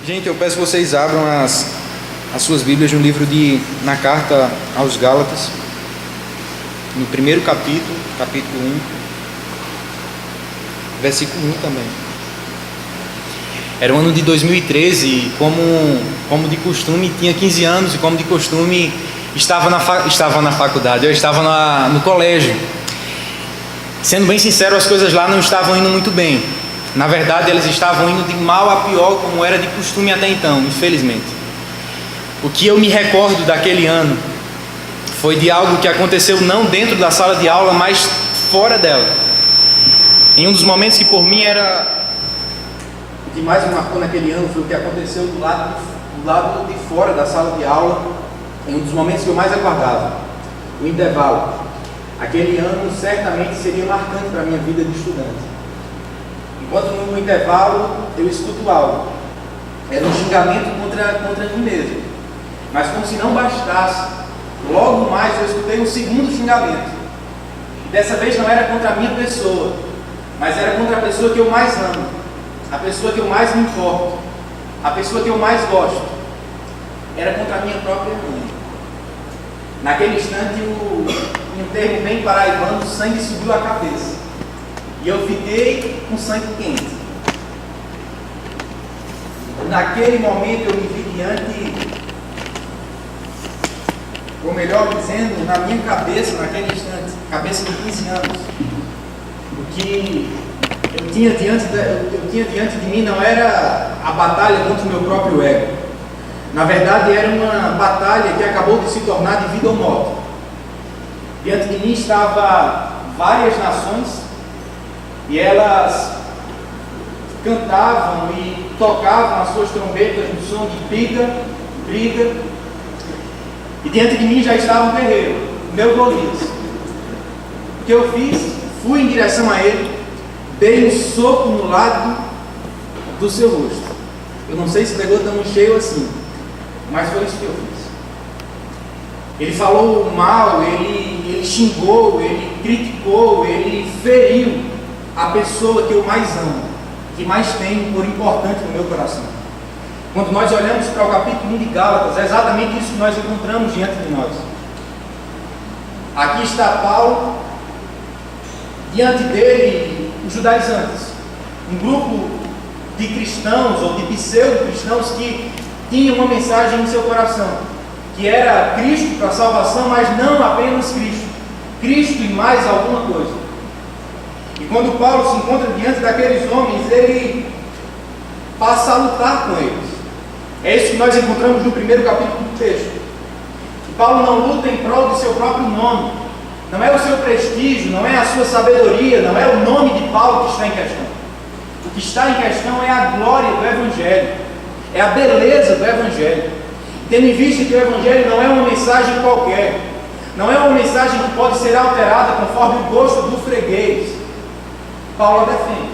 Gente, eu peço que vocês abram as suas Bíblias no livro na carta aos Gálatas, no primeiro capítulo, capítulo 1, versículo 1 também. Era o ano de 2013 e como de costume tinha 15 anos e como de costume estava na faculdade, eu estava no colégio. Sendo bem sincero, as coisas lá não estavam indo muito bem. Na verdade, elas estavam indo de mal a pior, como era de costume até então, infelizmente. O que eu me recordo daquele ano foi de algo que aconteceu não dentro da sala de aula, mas fora dela. Em um dos momentos que por mim era o que mais me marcou naquele ano foi o que aconteceu do lado de fora da sala de aula, em um dos momentos que eu mais aguardava, o intervalo. Aquele ano certamente seria marcante para a minha vida de estudante. Enquanto no intervalo eu escuto algo, era um xingamento contra mim mesmo. Mas como se não bastasse, logo mais eu escutei um segundo xingamento. E dessa vez não era contra a minha pessoa, mas era contra a pessoa que eu mais amo, a pessoa que eu mais me importo, a pessoa que eu mais gosto. Era contra a minha própria mãe. Naquele instante, um termo bem paraibano, o sangue subiu a cabeça. E eu fiquei com sangue quente. Naquele momento eu me vi diante, ou melhor dizendo, na minha cabeça, naquele instante, cabeça de 15 anos, o que eu tinha diante de mim não era a batalha contra o meu próprio ego. Na verdade, era uma batalha que acabou de se tornar de vida ou morte. Diante de mim estavam várias nações e elas cantavam e tocavam as suas trombetas no som de briga. E diante de mim já estava um guerreiro, o meu Golias. O que eu fiz? Fui em direção a ele, dei um soco no lado do seu rosto. Eu não sei se pegou tão cheio assim, mas foi isso que eu fiz. Ele falou mal, ele xingou, ele criticou, ele feriu a pessoa que eu mais amo, que mais tenho por importante no meu coração. Quando nós olhamos para o capítulo 1 de Gálatas, é exatamente isso que nós encontramos diante de nós. Aqui está Paulo, diante dele os judaizantes, um grupo de cristãos ou de pseudo-cristãos que tinham uma mensagem em seu coração, que era Cristo para a salvação, mas não apenas Cristo e mais alguma coisa. E quando Paulo se encontra diante daqueles homens, ele passa a lutar com eles. É isso que nós encontramos no primeiro capítulo do texto. E Paulo não luta em prol do seu próprio nome, não é o seu prestígio, não é a sua sabedoria, não é o nome de Paulo que está em questão. O que está em questão é a glória do Evangelho, é a beleza do Evangelho. Tendo em vista que o Evangelho não é uma mensagem qualquer, não é uma mensagem que pode ser alterada conforme o gosto do freguês, Paulo a defende.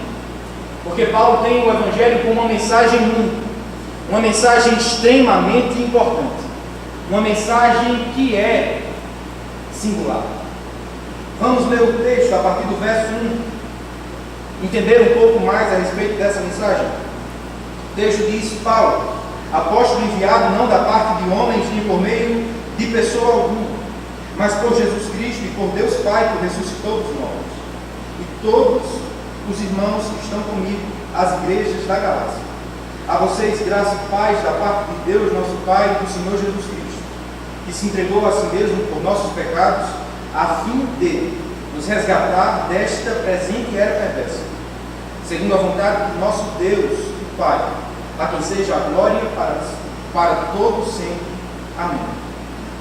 Porque Paulo tem o Evangelho como uma mensagem única, uma mensagem extremamente importante, uma mensagem que é singular. Vamos ler o texto a partir do verso 1, entender um pouco mais a respeito dessa mensagem. O texto diz: Paulo, apóstolo enviado não da parte de homens nem por meio de pessoa alguma, mas por Jesus Cristo e por Deus Pai que ressuscitou dos mortos, e todos os irmãos que estão comigo, as igrejas da Galácia. A vocês graça e paz da parte de Deus nosso Pai e do Senhor Jesus Cristo, que se entregou a si mesmo por nossos pecados, a fim de nos resgatar desta presente era perversa, segundo a vontade do nosso Deus e Pai, a quem seja a glória para todos sempre. Amém.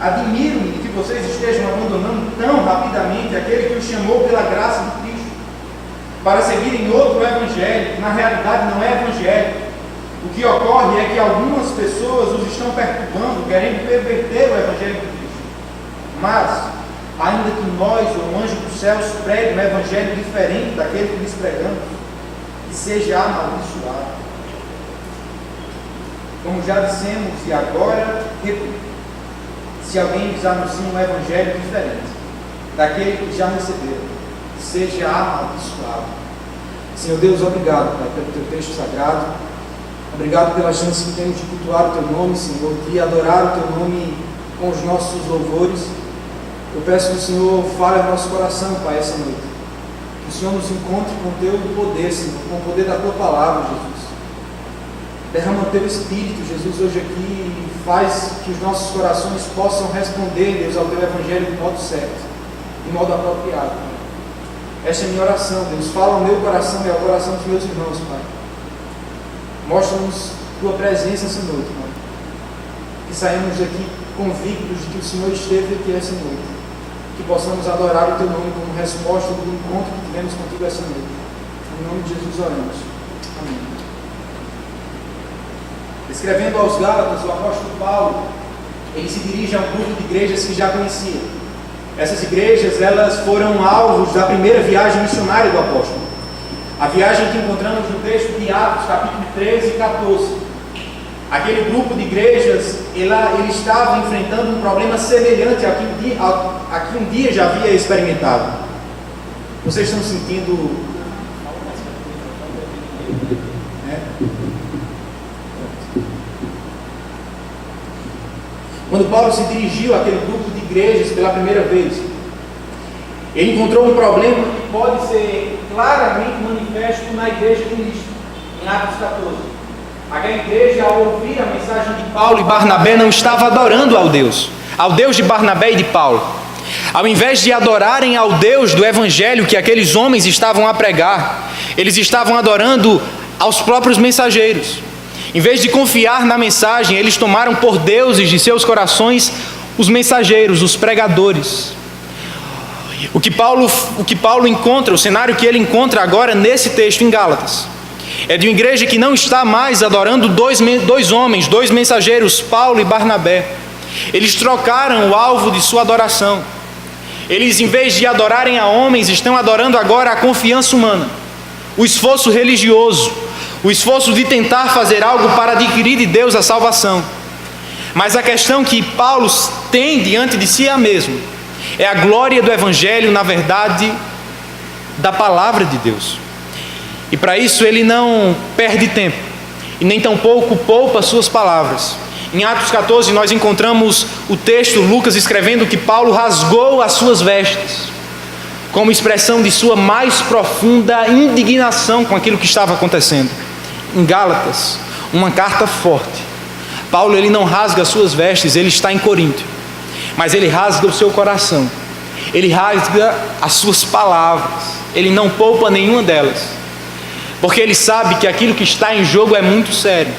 Admiro-me de que vocês estejam abandonando tão rapidamente aquele que os chamou pela graça de Cristo, para seguirem outro evangelho, que na realidade não é evangelho. O que ocorre é que algumas pessoas os estão perturbando, querendo perverter o evangelho de Cristo. Mas, ainda que nós, ou um anjo dos céus, pregue um evangelho diferente daquele que lhes pregamos, que seja amaldiçoado. Como já dissemos e agora repito, se alguém lhes anuncia um evangelho diferente daquele que já receberam, seja amaldiçoado. Senhor Deus, obrigado, Pai, pelo teu texto sagrado. Obrigado pela chance que temos de cultuar o Teu nome, Senhor, de adorar o Teu nome com os nossos louvores. Eu peço que o Senhor fale ao nosso coração, Pai, essa noite. Que o Senhor nos encontre com o Teu poder, Senhor, com o poder da Tua palavra, Jesus. Derrama o Teu Espírito, Jesus, hoje aqui, e faz que os nossos corações possam responder, Deus, ao Teu Evangelho de modo certo, de modo apropriado, Pai. Essa é a minha oração, Deus. Fala ao meu coração e ao coração dos meus irmãos, Pai. Mostra-nos Tua presença essa noite, Pai. Que saímos daqui convictos de que o Senhor esteve aqui essa noite. Que possamos adorar o Teu nome como resposta do encontro que tivemos contigo essa noite. Em nome de Jesus oramos. Amém. Escrevendo aos Gálatas, o apóstolo Paulo, ele se dirige a um grupo de igrejas que já conhecia. Essas igrejas, elas foram alvos da primeira viagem missionária do apóstolo. A viagem que encontramos no texto de Atos, capítulo 13 e 14. Aquele grupo de igrejas, ele estava enfrentando um problema semelhante a que um dia já havia experimentado. Vocês estão sentindo... Quando Paulo se dirigiu àquele grupo de igrejas pela primeira vez, ele encontrou um problema que pode ser claramente manifesto na igreja de Cristo, em Atos 14. Aquela igreja, ao ouvir a mensagem de Paulo e Barnabé, não estava adorando ao Deus de Barnabé e de Paulo. Ao invés de adorarem ao Deus do Evangelho que aqueles homens estavam a pregar, eles estavam adorando aos próprios mensageiros. Em vez de confiar na mensagem, eles tomaram por deuses de seus corações os mensageiros, os pregadores. O que Paulo encontra, o cenário que ele encontra agora nesse texto em Gálatas, é de uma igreja que não está mais adorando dois homens, dois mensageiros, Paulo e Barnabé. Eles trocaram o alvo de sua adoração. Eles, em vez de adorarem a homens, estão adorando agora a confiança humana, o esforço religioso, o esforço de tentar fazer algo para adquirir de Deus a salvação. Mas a questão que Paulo tem diante de si é a mesma. É a glória do Evangelho, na verdade, da palavra de Deus. E para isso ele não perde tempo, e nem tampouco poupa suas palavras. Em Atos 14 nós encontramos o texto, Lucas escrevendo que Paulo rasgou as suas vestes, como expressão de sua mais profunda indignação com aquilo que estava acontecendo. Em Gálatas, uma carta forte. Paulo, ele não rasga as suas vestes, ele está em Corinto, mas ele rasga o seu coração, ele rasga as suas palavras, ele não poupa nenhuma delas, porque ele sabe que aquilo que está em jogo é muito sério.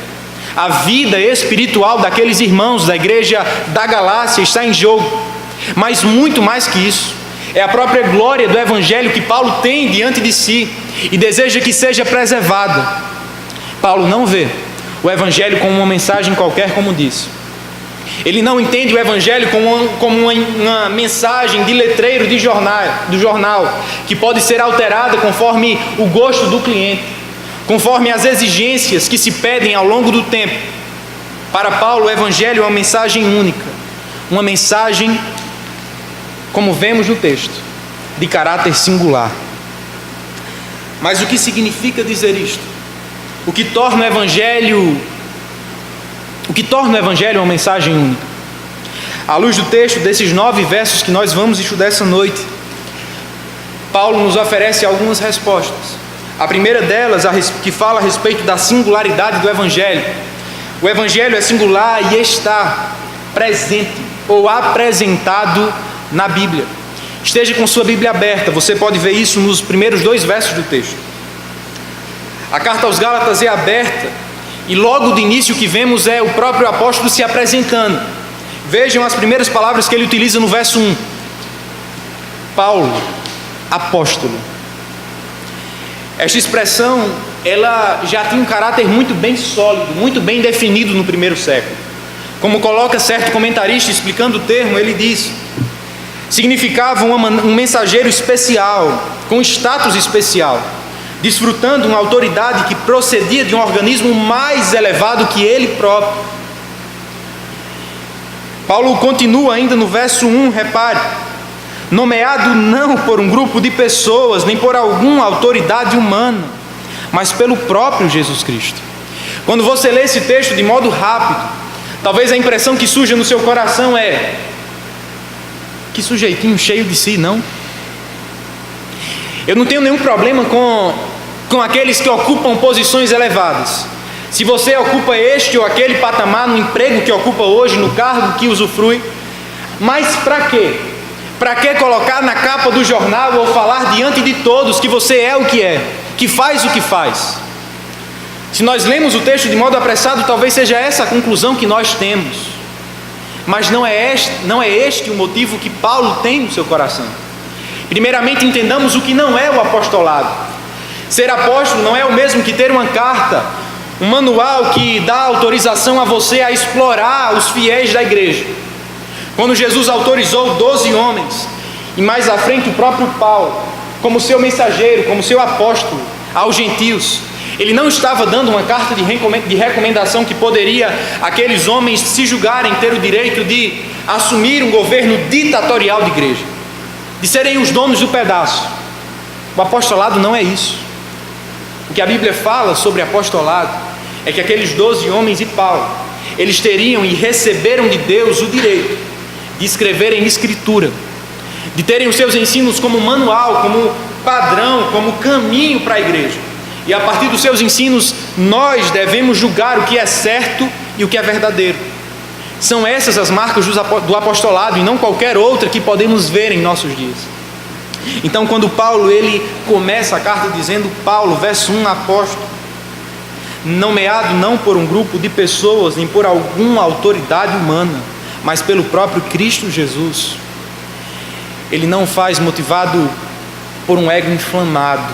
A vida espiritual daqueles irmãos da igreja da Galácia está em jogo, mas muito mais que isso, é a própria glória do Evangelho que Paulo tem diante de si e deseja que seja preservada. Paulo não vê o Evangelho como uma mensagem qualquer, como disse. Ele não entende o Evangelho como uma mensagem de letreiro do jornal, que pode ser alterada conforme o gosto do cliente, conforme as exigências que se pedem ao longo do tempo. Para Paulo, o Evangelho é uma mensagem única, uma mensagem, como vemos no texto, de caráter singular. Mas o que significa dizer isto? O que torna o Evangelho uma mensagem única? À luz do texto, desses 9 versos que nós vamos estudar essa noite, Paulo nos oferece algumas respostas. A primeira delas, que fala a respeito da singularidade do Evangelho. O Evangelho é singular e está presente ou apresentado na Bíblia. Esteja com sua Bíblia aberta, você pode ver isso nos primeiros 2 versos do texto. A carta aos Gálatas é aberta e logo de início o que vemos é o próprio apóstolo se apresentando. Vejam as primeiras palavras que ele utiliza no verso 1. Paulo, apóstolo. Esta expressão, ela já tinha um caráter muito bem sólido, muito bem definido no primeiro século. Como coloca certo comentarista explicando o termo, ele diz: significava um mensageiro especial, com status especial, desfrutando uma autoridade que procedia de um organismo mais elevado que ele próprio. Paulo continua ainda no verso 1, repare: nomeado não por um grupo de pessoas, nem por alguma autoridade humana, mas pelo próprio Jesus Cristo. Quando você lê esse texto de modo rápido, talvez a impressão que surja no seu coração é: que sujeitinho cheio de si, não? Eu não tenho nenhum problema com aqueles que ocupam posições elevadas. Se você ocupa este ou aquele patamar no emprego que ocupa hoje, no cargo que usufrui, mas para quê? Para que colocar na capa do jornal ou falar diante de todos que você é o que é, que faz o que faz? Se nós lemos o texto de modo apressado, talvez seja essa a conclusão que nós temos. Mas não é este o motivo que Paulo tem no seu coração. Primeiramente, entendamos o que não é o apostolado. Ser apóstolo não é o mesmo que ter uma carta, um manual que dá autorização a você a explorar os fiéis da igreja. Quando Jesus autorizou 12 homens, e mais à frente o próprio Paulo, como seu mensageiro, como seu apóstolo aos gentios, ele não estava dando uma carta de recomendação que poderia aqueles homens se julgarem ter o direito de assumir um governo ditatorial de igreja, de serem os donos do pedaço. O apostolado não é isso. O que a Bíblia fala sobre apostolado é que aqueles 12 homens e Paulo, eles teriam e receberam de Deus o direito de escreverem escritura, de terem os seus ensinos como manual, como padrão, como caminho para a igreja. E a partir dos seus ensinos, nós devemos julgar o que é certo e o que é verdadeiro. São essas as marcas do apostolado e não qualquer outra que podemos ver em nossos dias. Então, quando Paulo ele começa a carta dizendo: Paulo, verso 1, apóstolo, nomeado não por um grupo de pessoas, nem por alguma autoridade humana, mas pelo próprio Cristo Jesus. Ele não faz motivado por um ego inflamado,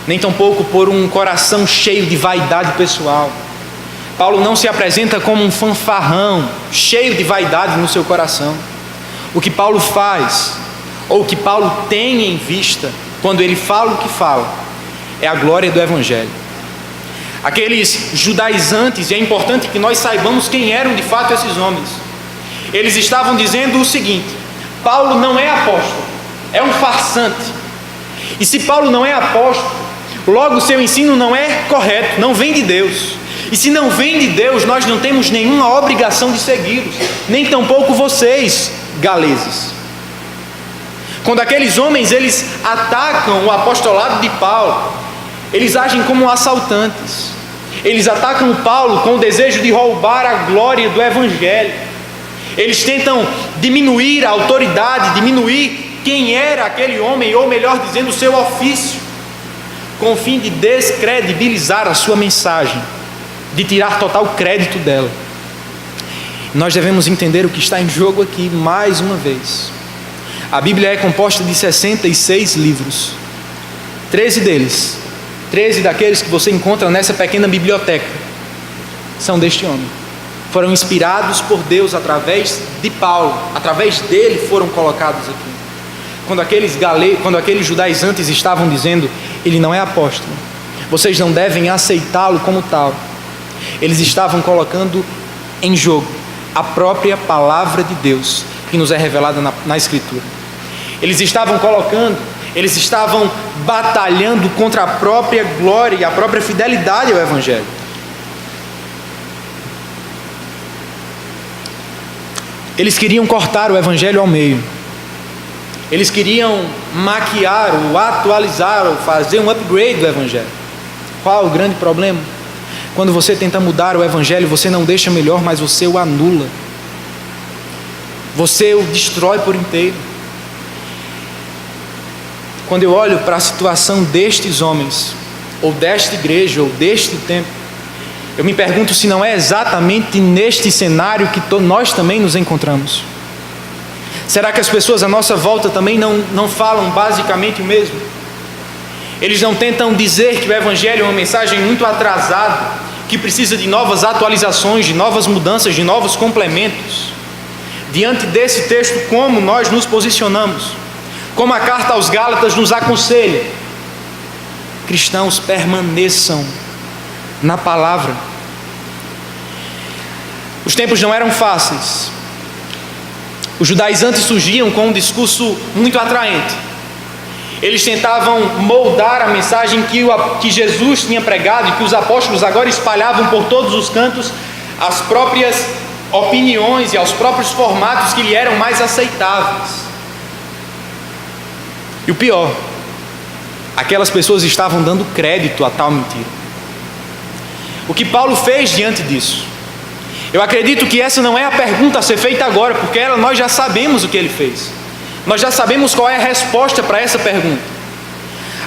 nem tampouco por um coração cheio de vaidade pessoal. Paulo não se apresenta como um fanfarrão, cheio de vaidade no seu coração. O que Paulo faz, ou o que Paulo tem em vista, quando ele fala o que fala, é a glória do Evangelho. Aqueles judaizantes, e é importante que nós saibamos quem eram de fato esses homens, eles estavam dizendo o seguinte: Paulo não é apóstolo, é um farsante. E se Paulo não é apóstolo, logo o seu ensino não é correto, não vem de Deus. E se não vem de Deus, nós não temos nenhuma obrigação de segui-los, nem tampouco vocês, galeses. Quando aqueles homens eles atacam o apostolado de Paulo, eles agem como assaltantes. Eles atacam Paulo com o desejo de roubar a glória do Evangelho. Eles tentam diminuir a autoridade, diminuir quem era aquele homem, ou melhor dizendo, o seu ofício, com o fim de descredibilizar a sua mensagem, de tirar total crédito dela. Nós devemos entender o que está em jogo aqui mais uma vez. A Bíblia é composta de 66 livros. 13 deles, 13 daqueles que você encontra nessa pequena biblioteca, são deste homem. Foram inspirados por Deus através de Paulo, através dele foram colocados aqui. Quando aqueles judaizantes estavam dizendo: ele não é apóstolo, vocês não devem aceitá-lo como tal, eles estavam colocando em jogo a própria palavra de Deus que nos é revelada na Escritura. Eles estavam batalhando contra a própria glória e a própria fidelidade ao Evangelho. Eles queriam cortar o Evangelho ao meio. Eles queriam maquiar, ou atualizar, ou fazer um upgrade do Evangelho. Qual o grande problema? Quando você tenta mudar o Evangelho, você não deixa melhor, mas você o anula. Você o destrói por inteiro. Quando eu olho para a situação destes homens, ou desta igreja, ou deste templo, eu me pergunto se não é exatamente neste cenário que nós também nos encontramos. Será que as pessoas à nossa volta também não falam basicamente o mesmo? Eles não tentam dizer que o Evangelho é uma mensagem muito atrasada, que precisa de novas atualizações, de novas mudanças, de novos complementos? Diante desse texto, como nós nos posicionamos? Como a carta aos Gálatas nos aconselha: cristãos, permaneçam na palavra. Os tempos não eram fáceis. Os judaizantes surgiam com um discurso muito atraente. Eles tentavam moldar a mensagem que Jesus tinha pregado e que os apóstolos agora espalhavam por todos os cantos, as próprias opiniões e aos próprios formatos que lhe eram mais aceitáveis. E o pior, aquelas pessoas estavam dando crédito a tal mentira. O que Paulo fez diante disso? Eu acredito que essa não é a pergunta a ser feita agora, porque nós já sabemos o que ele fez. Nós já sabemos qual é a resposta para essa pergunta.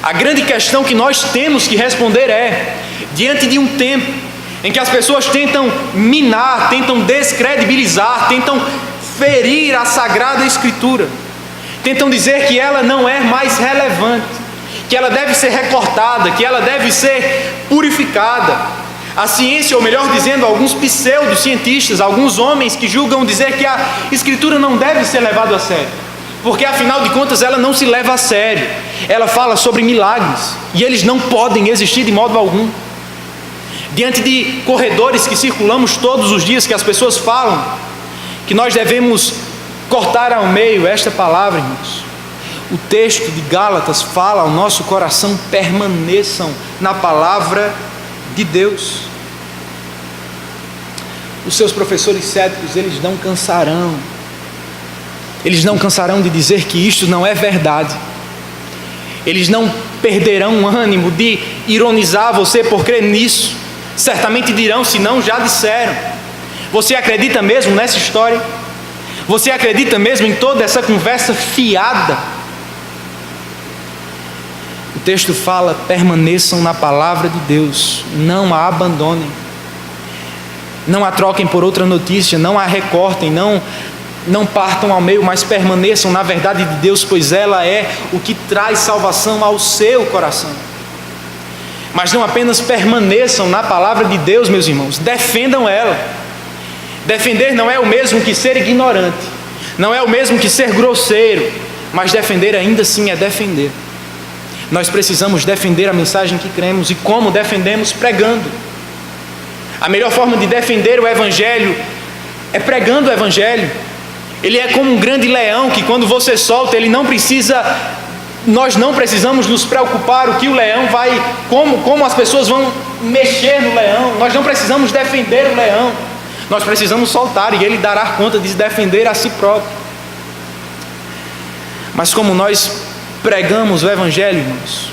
A grande questão que nós temos que responder é: diante de um tempo em que as pessoas tentam minar, tentam descredibilizar, tentam ferir a Sagrada Escritura, tentam dizer que ela não é mais relevante, que ela deve ser recortada, que ela deve ser purificada. A ciência, ou melhor dizendo, alguns pseudocientistas, alguns homens que julgam dizer que a Escritura não deve ser levada a sério, porque afinal de contas ela não se leva a sério. Ela fala sobre milagres e eles não podem existir de modo algum. Diante de corredores que circulamos todos os dias, que as pessoas falam que nós devemos cortar ao meio esta palavra, irmãos. O texto de Gálatas fala ao nosso coração: permaneçam na palavra de Deus. Os seus professores céticos, eles não cansarão de dizer que isto não é verdade. Eles não perderão o ânimo de ironizar você por crer nisso. Certamente dirão, se não já disseram: você acredita mesmo nessa história? Você acredita mesmo em toda essa conversa fiada? O texto fala: permaneçam na palavra de Deus, não a abandonem, não a troquem por outra notícia, não a recortem, não partam ao meio, mas permaneçam na verdade de Deus, pois ela é o que traz salvação ao seu coração. Mas não apenas permaneçam na palavra de Deus, meus irmãos, defendam ela. Defender não é o mesmo que ser ignorante, não é o mesmo que ser grosseiro, mas defender ainda assim é defender. Nós precisamos defender a mensagem que cremos. E como defendemos? Pregando. A melhor forma de defender o Evangelho é pregando o Evangelho. Ele é como um grande leão que quando você solta, nós não precisamos nos preocupar o que o leão vai, como as pessoas vão mexer no leão. Nós não precisamos defender o leão, nós precisamos soltar e ele dará conta de se defender a si próprio. Mas como nós pregamos o Evangelho, irmãos,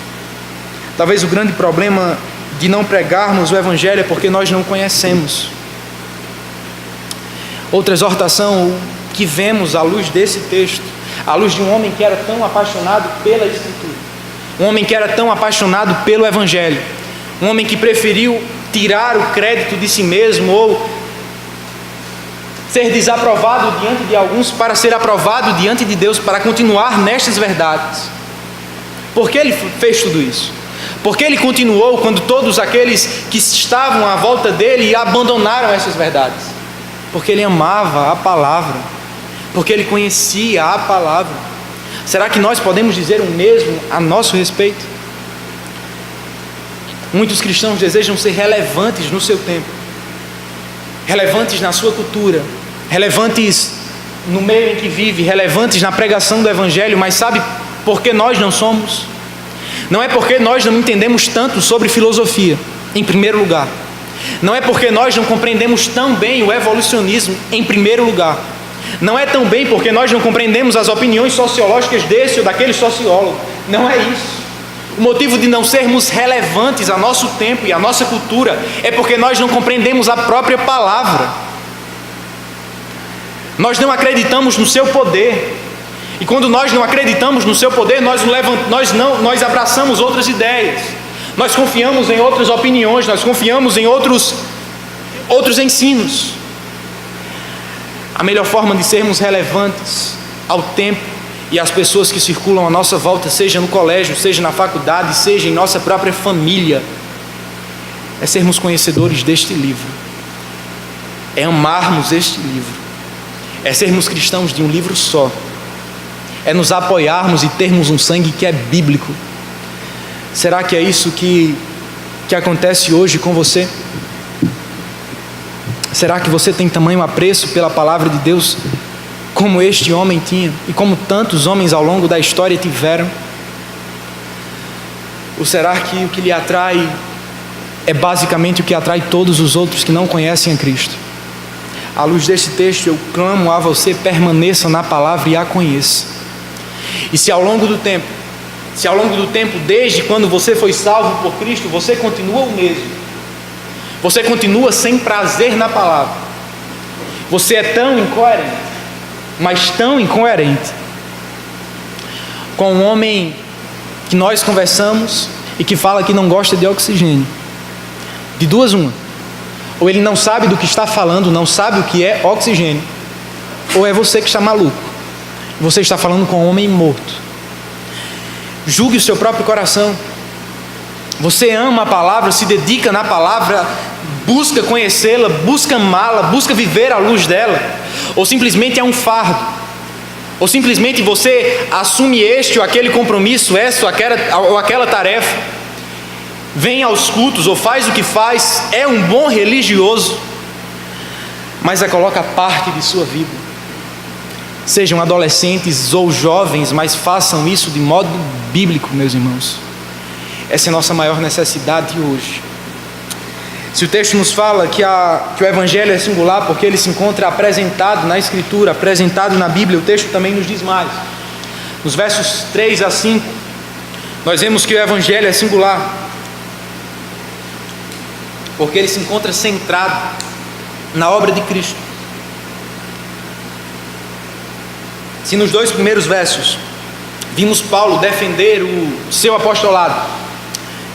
talvez o grande problema de não pregarmos o Evangelho é porque nós não conhecemos. Outra exortação que vemos à luz desse texto, à luz de um homem que era tão apaixonado pela Escritura, um homem que era tão apaixonado pelo Evangelho, um homem que preferiu tirar o crédito de si mesmo ou ser desaprovado diante de alguns para ser aprovado diante de Deus, para continuar nestas verdades. Por que ele fez tudo isso? Porque ele continuou quando todos aqueles que estavam à volta dele abandonaram essas verdades? Porque ele amava a palavra, porque ele conhecia a palavra. Será que nós podemos dizer o mesmo a nosso respeito? Muitos cristãos desejam ser relevantes no seu tempo, relevantes na sua cultura, relevantes no meio em que vive, relevantes na pregação do Evangelho, mas sabe por que nós não somos? Não é porque nós não entendemos tanto sobre filosofia, em primeiro lugar. Não é porque nós não compreendemos tão bem o evolucionismo, em primeiro lugar. Não é tão bem porque nós não compreendemos as opiniões sociológicas desse ou daquele sociólogo. Não é isso. O motivo de não sermos relevantes a nosso tempo e a nossa cultura é porque nós não compreendemos a própria palavra. Nós não acreditamos no seu poder. E quando nós não acreditamos no seu poder, nós abraçamos outras ideias. Nós confiamos em outras opiniões, nós confiamos em outros ensinos. A melhor forma de sermos relevantes ao tempo e às pessoas que circulam à nossa volta, seja no colégio, seja na faculdade, seja em nossa própria família, é sermos conhecedores deste livro, é amarmos este livro, é sermos cristãos de um livro só, é nos apoiarmos e termos um sangue que é bíblico. Será que é isso que acontece hoje com você? Será que você tem tamanho apreço pela palavra de Deus como este homem tinha e como tantos homens ao longo da história tiveram? Ou será que o que lhe atrai é basicamente o que atrai todos os outros que não conhecem a Cristo? À luz deste texto, eu clamo a você: permaneça na palavra e a conheça. E se ao longo do tempo, desde quando você foi salvo por Cristo, você continua o mesmo, você continua sem prazer na palavra, você é tão incoerente, mas tão incoerente, com um homem que nós conversamos e que fala que não gosta de oxigênio. De duas uma: ou ele não sabe do que está falando, não sabe o que é oxigênio, ou é você que está maluco. Você está falando com um homem morto. Julgue o seu próprio coração. Você ama a palavra, se dedica na palavra, busca conhecê-la, busca amá-la, busca viver à luz dela, ou simplesmente é um fardo, ou simplesmente você assume este ou aquele compromisso, essa ou aquela tarefa, vem aos cultos ou faz o que faz, é um bom religioso, mas a coloca parte de sua vida. Sejam adolescentes ou jovens, mas façam isso de modo bíblico, meus irmãos. Essa é a nossa maior necessidade hoje. Se o texto nos fala que o Evangelho é singular porque ele se encontra apresentado na Escritura, apresentado na Bíblia, o texto também nos diz mais. Nos versos 3 a 5, nós vemos que o Evangelho é singular porque ele se encontra centrado na obra de Cristo. Se nos 2 primeiros versos vimos Paulo defender o seu apostolado,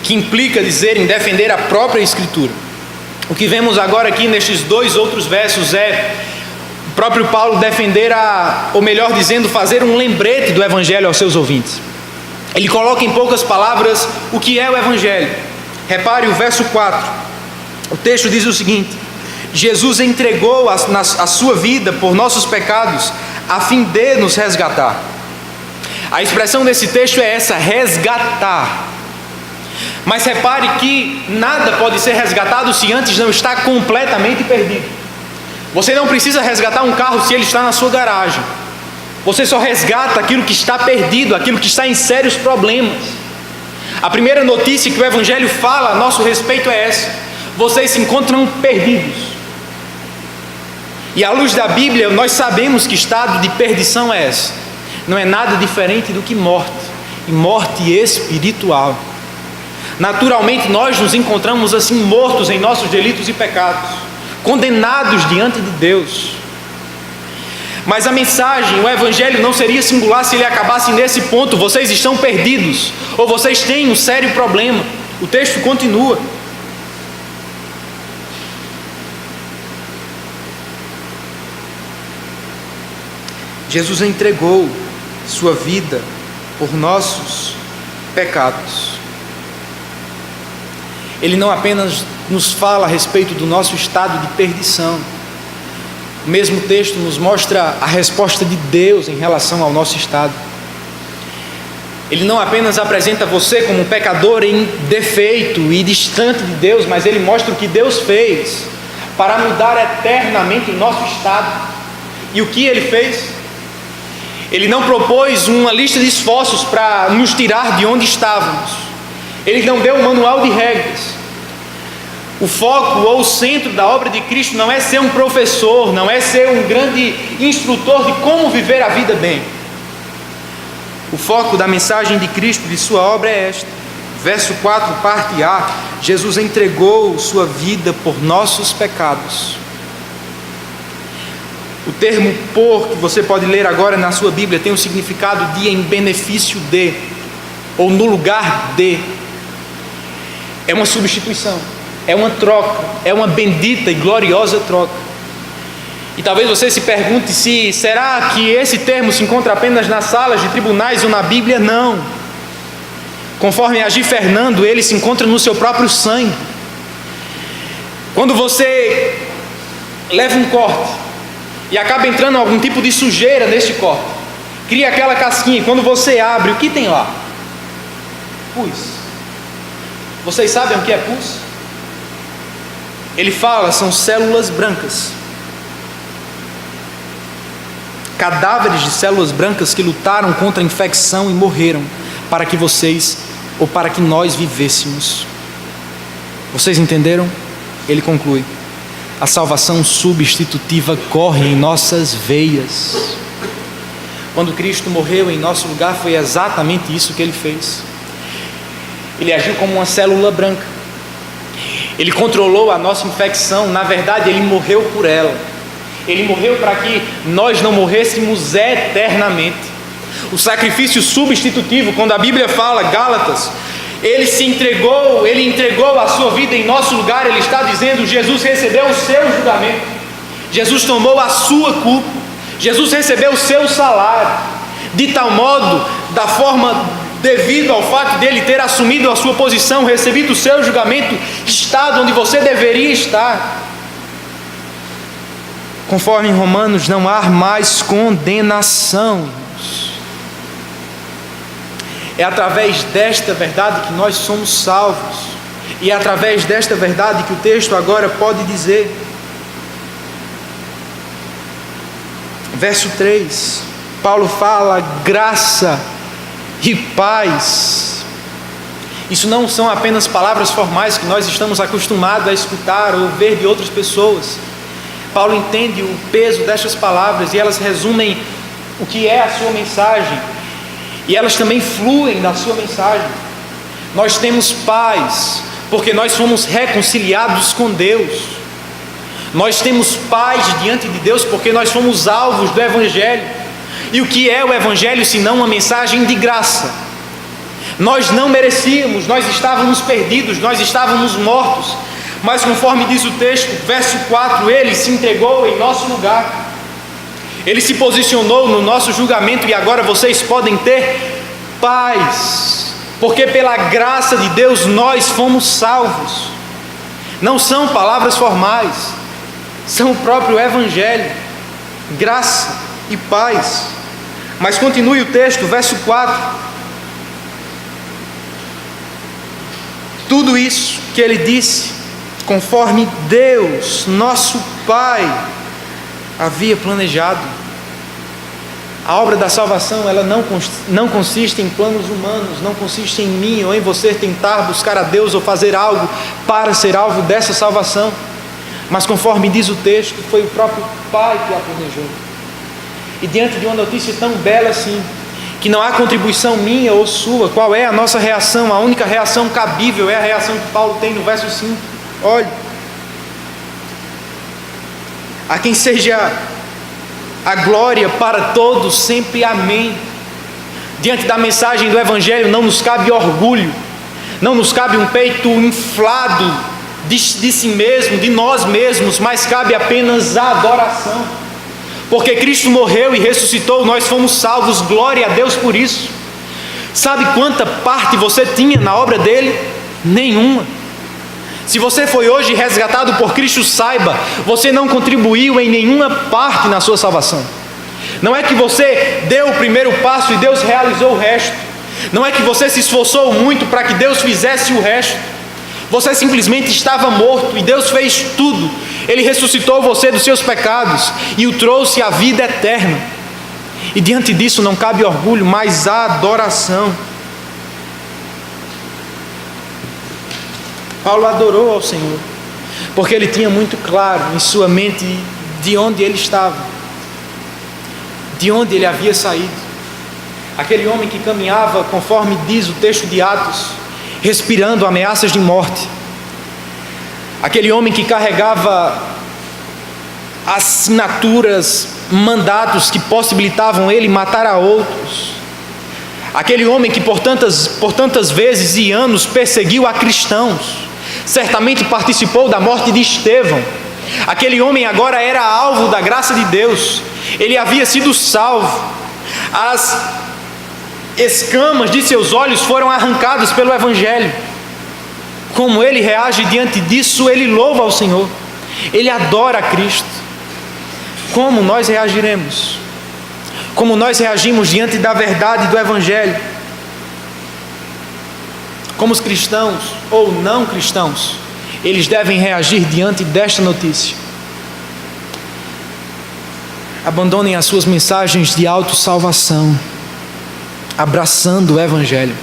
que implica dizer em defender a própria Escritura, o que vemos agora aqui nestes 2 outros versos é o próprio Paulo defender ou melhor dizendo, fazer um lembrete do Evangelho aos seus ouvintes. Ele coloca em poucas palavras o que é o Evangelho. Repare o verso 4, o texto diz o seguinte: Jesus entregou a sua vida por nossos pecados, a fim de nos resgatar. A expressão desse texto é essa: resgatar. Mas repare que nada pode ser resgatado se antes não está completamente perdido. Você não precisa resgatar um carro se ele está na sua garagem. Você só resgata aquilo que está perdido, aquilo que está em sérios problemas. A primeira notícia que o Evangelho fala a nosso respeito é essa: vocês se encontram perdidos. E à luz da Bíblia, nós sabemos que estado de perdição é esse. Não é nada diferente do que morte, e morte espiritual. Naturalmente, nós nos encontramos assim mortos em nossos delitos e pecados, condenados diante de Deus. Mas a mensagem, o Evangelho não seria singular se ele acabasse nesse ponto: vocês estão perdidos, ou vocês têm um sério problema. O texto continua. Jesus entregou sua vida por nossos pecados. Ele não apenas nos fala a respeito do nosso estado de perdição. O mesmo texto nos mostra a resposta de Deus em relação ao nosso estado. Ele não apenas apresenta você como um pecador em defeito e distante de Deus, mas ele mostra o que Deus fez para mudar eternamente o nosso estado. E o que ele fez? Ele não propôs uma lista de esforços para nos tirar de onde estávamos. Ele não deu um manual de regras. O foco ou o centro da obra de Cristo não é ser um professor, não é ser um grande instrutor de como viver a vida bem. O foco da mensagem de Cristo, de sua obra, é esta. Verso 4, parte A: Jesus entregou sua vida por nossos pecados. O termo por, que você pode ler agora na sua Bíblia, tem o significado de em benefício de, ou no lugar de. É uma substituição, é uma troca, é uma bendita e gloriosa troca. E talvez você se pergunte será que esse termo se encontra apenas nas salas de tribunais ou na Bíblia? Não. Conforme Agir Fernando, ele se encontra no seu próprio sangue. Quando você leva um corte e acaba entrando algum tipo de sujeira neste corte, cria aquela casquinha, e quando você abre, o que tem lá? Pus. Vocês sabem o que é pus? Ele fala, são células brancas, cadáveres de células brancas que lutaram contra a infecção e morreram, para que vocês ou para que nós vivêssemos. Vocês entenderam? Ele conclui: a salvação substitutiva corre em nossas veias. Quando Cristo morreu em nosso lugar, foi exatamente isso que ele fez. Ele agiu como uma célula branca. Ele controlou a nossa infecção. Na verdade, ele morreu por ela. Ele morreu para que nós não morrêssemos eternamente. O sacrifício substitutivo, quando a Bíblia fala, Gálatas, ele entregou a sua vida em nosso lugar. Ele está dizendo: Jesus recebeu o seu julgamento, Jesus tomou a sua culpa, Jesus recebeu o seu salário, de tal modo, da forma devido ao fato dele ter assumido a sua posição, recebido o seu julgamento, estado onde você deveria estar. Conforme em Romanos, não há mais condenação. É através desta verdade que nós somos salvos. E é através desta verdade que o texto agora pode dizer. Verso 3, Paulo fala graça e paz. Isso não são apenas palavras formais que nós estamos acostumados a escutar ou ver de outras pessoas. Paulo entende o peso destas palavras e elas resumem o que é a sua mensagem. E elas também fluem da sua mensagem. Nós temos paz porque nós fomos reconciliados com Deus. Nós temos paz diante de Deus porque nós fomos alvos do Evangelho. E o que é o Evangelho senão uma mensagem de graça? Nós não merecíamos, nós estávamos perdidos, nós estávamos mortos. Mas conforme diz o texto, verso 4, ele se entregou em nosso lugar. Ele se posicionou no nosso julgamento e agora vocês podem ter paz, porque pela graça de Deus nós fomos salvos. Não são palavras formais, são o próprio Evangelho, graça e paz. Mas continue o texto, verso 4. Tudo isso que ele disse, conforme Deus, nosso Pai, havia planejado. A obra da salvação, ela não consiste em planos humanos, não consiste em mim ou em você tentar buscar a Deus ou fazer algo para ser alvo dessa salvação, mas conforme diz o texto, foi o próprio Pai que a planejou. E diante de uma notícia tão bela assim, que não há contribuição minha ou sua, qual é a nossa reação? A única reação cabível é a reação que Paulo tem no verso 5. Olhe: a quem seja a glória para todos sempre, amém. Diante da mensagem do Evangelho não nos cabe orgulho, não nos cabe um peito inflado de si mesmo, de nós mesmos, mas cabe apenas a adoração, porque Cristo morreu e ressuscitou, nós fomos salvos, glória a Deus por isso. Sabe quanta parte você tinha na obra dele? Nenhuma. Se você foi hoje resgatado por Cristo, saiba, você não contribuiu em nenhuma parte na sua salvação. Não é que você deu o primeiro passo e Deus realizou o resto. Não é que você se esforçou muito para que Deus fizesse o resto. Você simplesmente estava morto e Deus fez tudo. Ele ressuscitou você dos seus pecados e o trouxe à vida eterna. E diante disso não cabe orgulho, mas a adoração. Paulo adorou ao Senhor, porque ele tinha muito claro em sua mente de onde ele estava, de onde ele havia saído. Aquele homem que caminhava, conforme diz o texto de Atos, respirando ameaças de morte. Aquele homem que carregava assinaturas, mandatos que possibilitavam ele matar a outros. Aquele homem que por tantas vezes e anos perseguiu a cristãos. Certamente participou da morte de Estevão. Aquele homem agora era alvo da graça de Deus. Ele havia sido salvo. As escamas de seus olhos foram arrancadas pelo Evangelho. Como ele reage diante disso? Ele louva ao Senhor. Ele adora a Cristo. Como nós reagiremos? Como nós reagimos diante da verdade do Evangelho? Como os cristãos ou não cristãos, eles devem reagir diante desta notícia. Abandonem as suas mensagens de autossalvação, abraçando o Evangelho.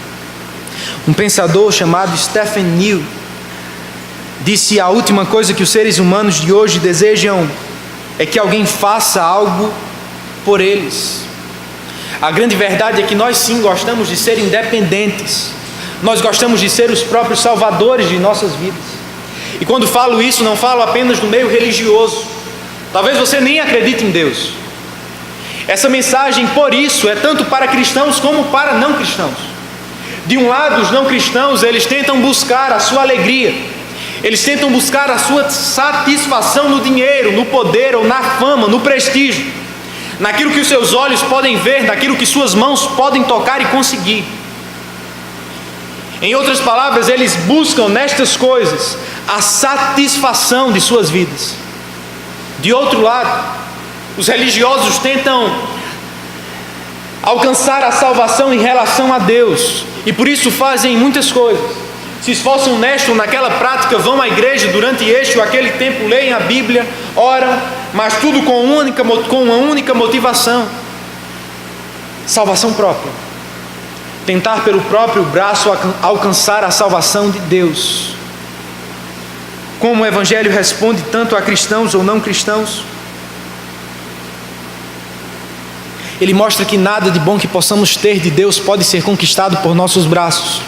Um pensador chamado Stephen New disse: a última coisa que os seres humanos de hoje desejam é que alguém faça algo por eles. A grande verdade é que nós sim gostamos de ser independentes. Nós gostamos de ser os próprios salvadores de nossas vidas. E quando falo isso, não falo apenas do meio religioso. Talvez você nem acredite em Deus. Essa mensagem, por isso, é tanto para cristãos como para não cristãos. De um lado, os não cristãos, eles tentam buscar a sua alegria. Eles tentam buscar a sua satisfação no dinheiro, no poder ou na fama, no prestígio, naquilo que os seus olhos podem ver, naquilo que suas mãos podem tocar e conseguir. Em outras palavras, eles buscam nestas coisas a satisfação de suas vidas. De outro lado, os religiosos tentam alcançar a salvação em relação a Deus, e por isso fazem muitas coisas. Se esforçam nesta ou naquela prática, vão à igreja durante este ou aquele tempo, leem a Bíblia, oram, mas tudo com uma única motivação: salvação própria. Tentar pelo próprio braço alcançar a salvação de Deus. Como o Evangelho responde tanto a cristãos ou não cristãos? Ele mostra que nada de bom que possamos ter de Deus pode ser conquistado por nossos braços.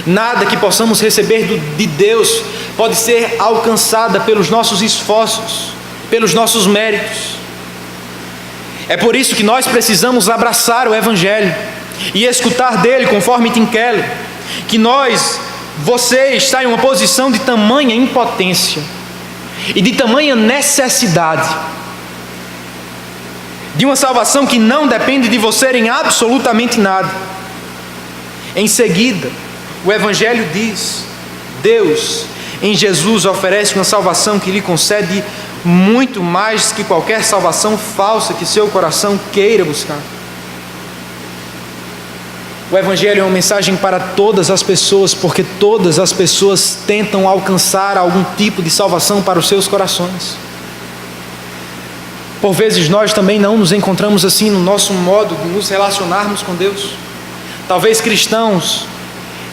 Nada que possamos receber de Deus pode ser alcançada pelos nossos esforços, pelos nossos méritos. É por isso que nós precisamos abraçar o Evangelho e escutar dele, conforme Tim Keller, que você está em uma posição de tamanha impotência e de tamanha necessidade de uma salvação que não depende de você em absolutamente nada. Em seguida, o Evangelho diz: Deus em Jesus oferece uma salvação que lhe concede muito mais que qualquer salvação falsa que seu coração queira buscar. O Evangelho é uma mensagem para todas as pessoas, porque todas as pessoas tentam alcançar algum tipo de salvação para os seus corações. Por vezes nós também não nos encontramos assim no nosso modo de nos relacionarmos com Deus. Talvez cristãos,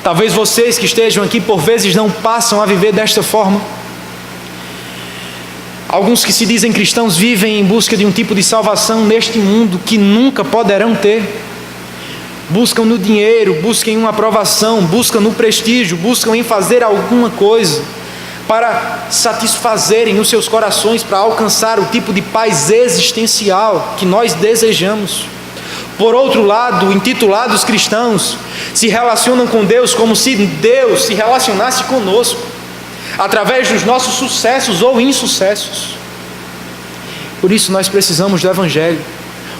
talvez vocês que estejam aqui por vezes não passam a viver desta forma. Alguns que se dizem cristãos vivem em busca de um tipo de salvação neste mundo que nunca poderão ter. Buscam no dinheiro, buscam em uma aprovação, buscam no prestígio, buscam em fazer alguma coisa para satisfazerem os seus corações, para alcançar o tipo de paz existencial que nós desejamos. Por outro lado, intitulados cristãos se relacionam com Deus como se Deus se relacionasse conosco, através dos nossos sucessos ou insucessos. Por isso nós precisamos do Evangelho.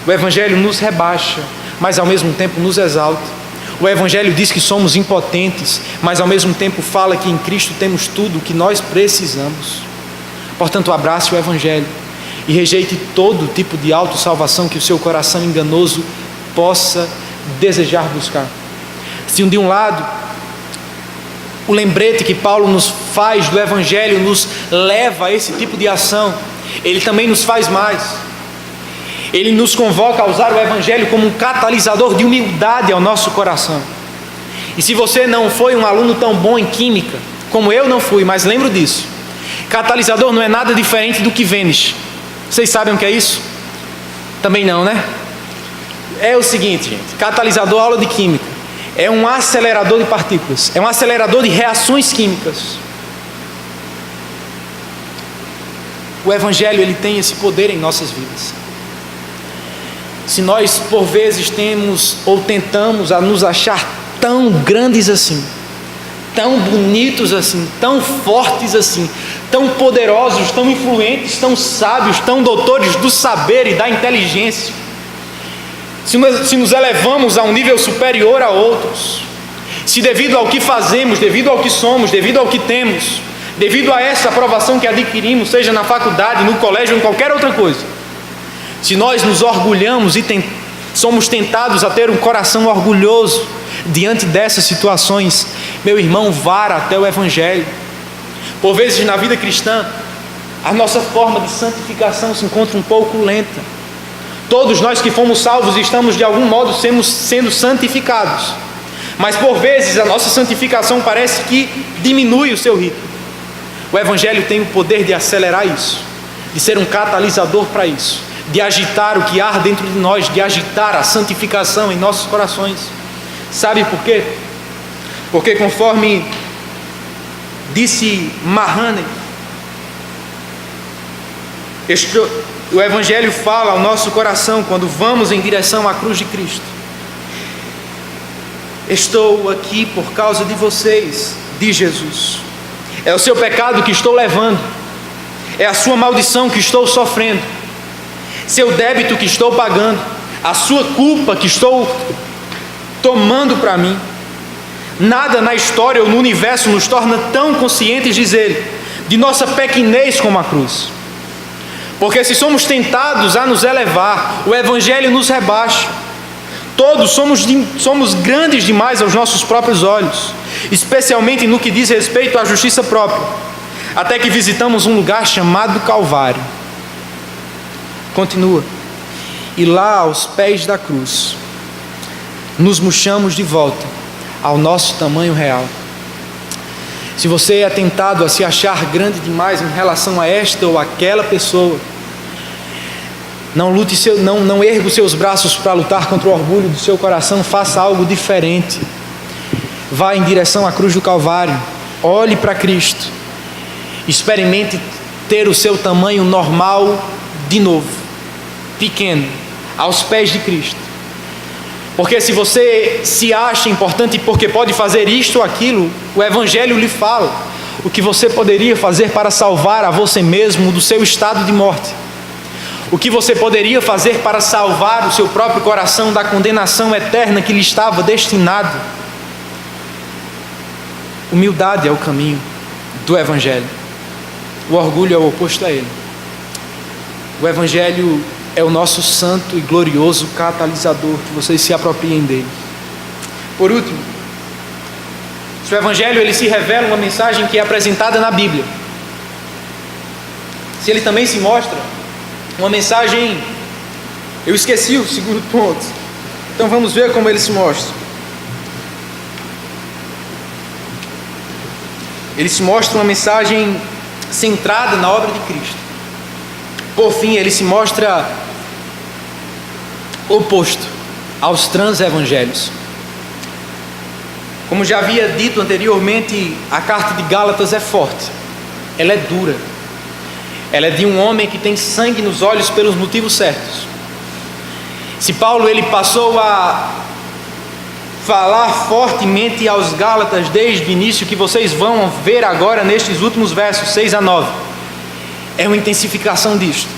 O Evangelho nos rebaixa, mas ao mesmo tempo nos exalta. O Evangelho diz que somos impotentes, mas ao mesmo tempo fala que em Cristo temos tudo o que nós precisamos. Portanto, abrace o Evangelho e rejeite todo tipo de autossalvação que o seu coração enganoso possa desejar buscar. Se de um lado, o lembrete que Paulo nos faz do Evangelho nos leva a esse tipo de ação, ele também nos faz mais. Ele nos convoca a usar o Evangelho como um catalisador de humildade ao nosso coração. E se você não foi um aluno tão bom em química, como eu não fui, mas lembro disso, catalisador não é nada diferente do que Vênus. Vocês sabem o que é isso? Também não, né? É o seguinte, gente, catalisador, aula de química, é um acelerador de partículas, é um acelerador de reações químicas. O Evangelho, ele tem esse poder em nossas vidas. Se nós por vezes temos ou tentamos a nos achar tão grandes assim, tão bonitos assim, tão fortes assim, tão poderosos, tão influentes, tão sábios, tão doutores do saber e da inteligência, se nos elevamos a um nível superior a outros, se devido ao que fazemos, devido ao que somos, devido ao que temos, devido a essa aprovação que adquirimos, seja na faculdade, no colégio ou em qualquer outra coisa, se nós nos orgulhamos e somos tentados a ter um coração orgulhoso diante dessas situações, meu irmão, vá até o Evangelho. Por vezes na vida cristã, a nossa forma de santificação se encontra um pouco lenta. Todos nós que fomos salvos estamos de algum modo sendo santificados, Mas por vezes a nossa santificação parece que diminui o seu ritmo. O Evangelho tem o poder de acelerar isso, de ser um catalisador para isso, de agitar o que há dentro de nós, de agitar a santificação em nossos corações. Sabe por quê? Porque conforme disse Mahoney, o Evangelho fala ao nosso coração quando vamos em direção à cruz de Cristo. Estou aqui por causa de vocês, diz Jesus. É o seu pecado que estou levando, é a sua maldição que estou sofrendo, seu débito que estou pagando, a sua culpa que estou tomando para mim. Nada na história ou no universo nos torna tão conscientes, diz ele, de nossa pequenez como a cruz. Porque se somos tentados a nos elevar, o Evangelho nos rebaixa. Todos somos grandes demais aos nossos próprios olhos, especialmente no que diz respeito à justiça própria, até que visitamos um lugar chamado Calvário. Continua. E lá aos pés da cruz, nos murchamos de volta ao nosso tamanho real. Se você é tentado a se achar grande demais em relação a esta ou aquela pessoa, não erga os seus braços para lutar contra o orgulho do seu coração. Faça algo diferente. Vá em direção à cruz do Calvário. Olhe para Cristo. Experimente ter o seu tamanho normal de novo, pequeno, aos pés de Cristo. Porque se você se acha importante porque pode fazer isto ou aquilo, o Evangelho lhe fala o que você poderia fazer para salvar a você mesmo do seu estado de morte. O que você poderia fazer para salvar o seu próprio coração da condenação eterna que lhe estava destinado. Humildade é o caminho do Evangelho. O orgulho é o oposto a ele. O Evangelho é o nosso santo e glorioso catalisador, que vocês se apropriem dele. Por último, se o Evangelho ele se revela uma mensagem que é apresentada na Bíblia, se ele também se mostra uma mensagem, eu esqueci o segundo ponto, então vamos ver como ele se mostra. Ele se mostra uma mensagem centrada na obra de Cristo. Por fim, ele se mostra oposto aos transevangelhos. Como já havia dito anteriormente, a carta de Gálatas é forte, ela é dura, ela é de um homem que tem sangue nos olhos pelos motivos certos. Se Paulo ele passou a falar fortemente aos Gálatas desde o início, que vocês vão ver agora nestes últimos versos 6 a 9, é uma intensificação disto.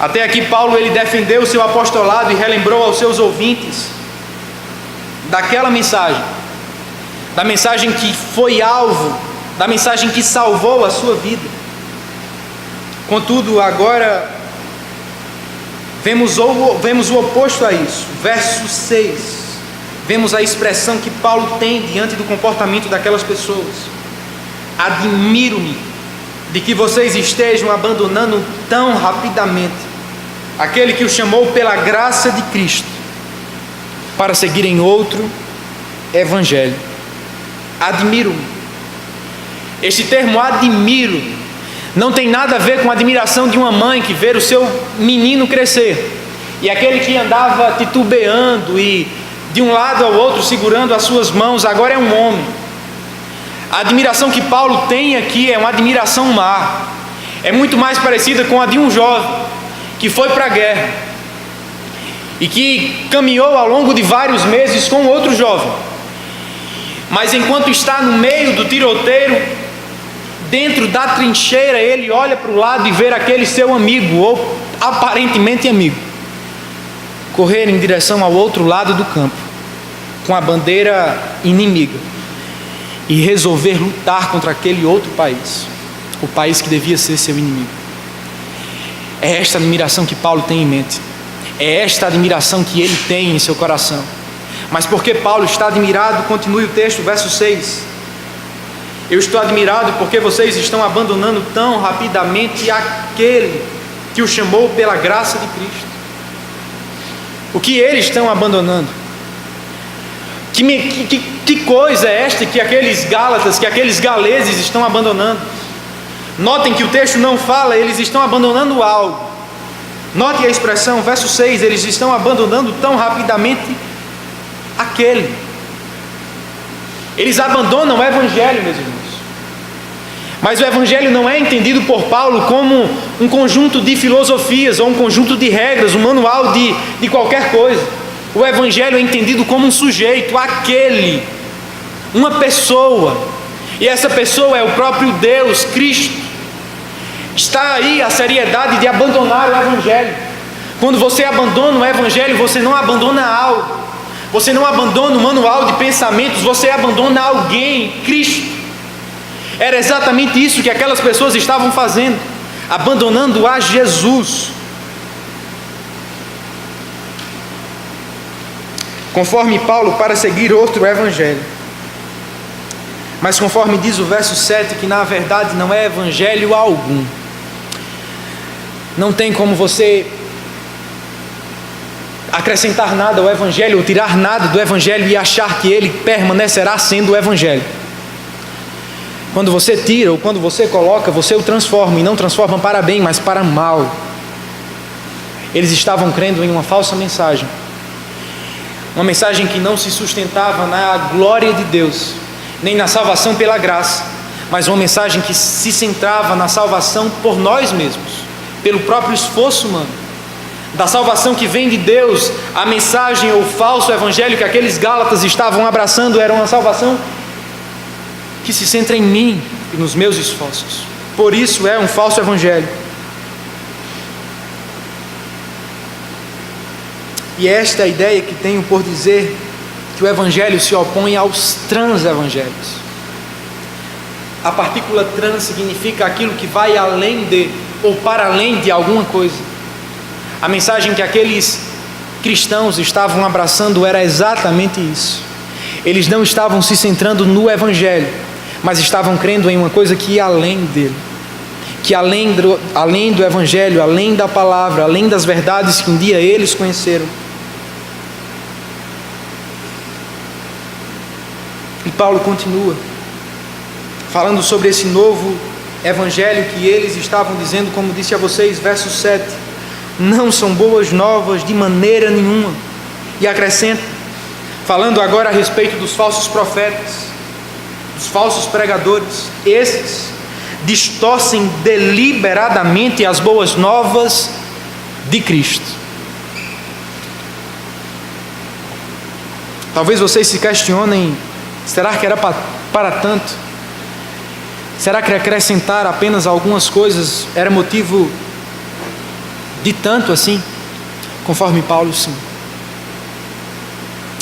Até aqui Paulo ele defendeu o seu apostolado e relembrou aos seus ouvintes daquela mensagem, da mensagem que foi alvo, da mensagem que salvou a sua vida. Contudo, agora vemos o oposto a isso. Verso 6, vemos a expressão que Paulo tem diante do comportamento daquelas pessoas: admiro-me de que vocês estejam abandonando tão rapidamente aquele que os chamou pela graça de Cristo para seguirem outro evangelho. Admiro-me. Este termo admiro não tem nada a ver com a admiração de uma mãe que vê o seu menino crescer, e aquele que andava titubeando e de um lado ao outro segurando as suas mãos, agora é um homem. A admiração que Paulo tem aqui é uma admiração má, é muito mais parecida com a de um jovem que foi para a guerra e que caminhou ao longo de vários meses com outro jovem, mas enquanto está no meio do tiroteio, dentro da trincheira, ele olha para o lado e vê aquele seu amigo, ou aparentemente amigo, correr em direção ao outro lado do campo, com a bandeira inimiga, e resolver lutar contra aquele outro país, o país que devia ser seu inimigo. É esta admiração que Paulo tem em mente, é esta admiração que ele tem em seu coração. Mas porque Paulo está admirado, continue o texto, verso 6. Eu estou admirado porque vocês estão abandonando tão rapidamente aquele que os chamou pela graça de Cristo. O que eles estão abandonando? Que coisa é esta que aqueles gálatas, que aqueles galeses estão abandonando? Notem que o texto não fala, eles estão abandonando algo. Note a expressão, verso 6, eles estão abandonando tão rapidamente aquele. Eles abandonam o Evangelho, meus irmãos. Mas o Evangelho não é entendido por Paulo como um conjunto de filosofias ou um conjunto de regras, um manual de qualquer coisa. O Evangelho é entendido como um sujeito, aquele, uma pessoa. E essa pessoa é o próprio Deus, Cristo. Está aí a seriedade de abandonar o Evangelho. Quando você abandona o Evangelho, você não abandona algo. Você não abandona o manual de pensamentos, você abandona alguém, Cristo. Era exatamente isso que aquelas pessoas estavam fazendo, abandonando a Jesus. Conforme Paulo, para seguir outro evangelho. Mas conforme diz o verso 7, que na verdade não é evangelho algum. Não tem como você acrescentar nada ao evangelho, ou tirar nada do evangelho e achar que ele permanecerá sendo o evangelho. Quando você tira ou quando você coloca, você o transforma, e não transforma para bem, mas para mal. Eles estavam crendo em uma falsa mensagem, uma mensagem que não se sustentava na glória de Deus, nem na salvação pela graça, mas uma mensagem que se centrava na salvação por nós mesmos, pelo próprio esforço humano, da salvação que vem de Deus. A mensagem ou falso evangelho que aqueles gálatas estavam abraçando era uma salvação que se centra em mim e nos meus esforços. Por isso é um falso evangelho. E esta é a ideia que tenho por dizer que o evangelho se opõe aos transevangelhos. A partícula trans significa aquilo que vai além de, ou para além de alguma coisa. A mensagem que aqueles cristãos estavam abraçando era exatamente isso. Eles não estavam se centrando no evangelho, mas estavam crendo em uma coisa que ia além dele, que além do evangelho, além da palavra, além das verdades que um dia eles conheceram. E Paulo continua falando sobre esse novo evangelho que eles estavam dizendo, como disse a vocês, verso 7, não são boas novas de maneira nenhuma. E acrescenta, falando agora a respeito dos falsos profetas, os falsos pregadores, esses distorcem deliberadamente as boas novas de Cristo. Talvez vocês se questionem, será que era para tanto? Será que acrescentar apenas algumas coisas era motivo de tanto assim? Conforme Paulo, sim.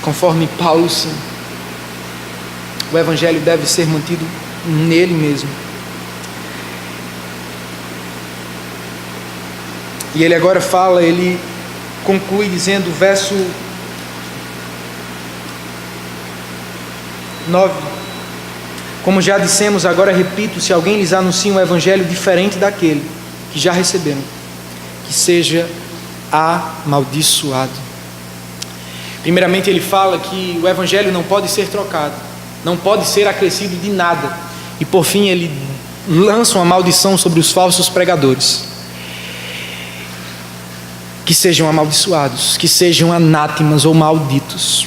Conforme Paulo, sim. O evangelho deve ser mantido nele mesmo. E ele agora fala, ele conclui dizendo, verso 9: como já dissemos, agora repito, se alguém lhes anuncia um evangelho diferente daquele que já receberam, que seja amaldiçoado. Primeiramente ele fala que o evangelho não pode ser trocado, não pode ser acrescido de nada. E por fim ele lança uma maldição sobre os falsos pregadores. Que sejam amaldiçoados, que sejam anátemas ou malditos.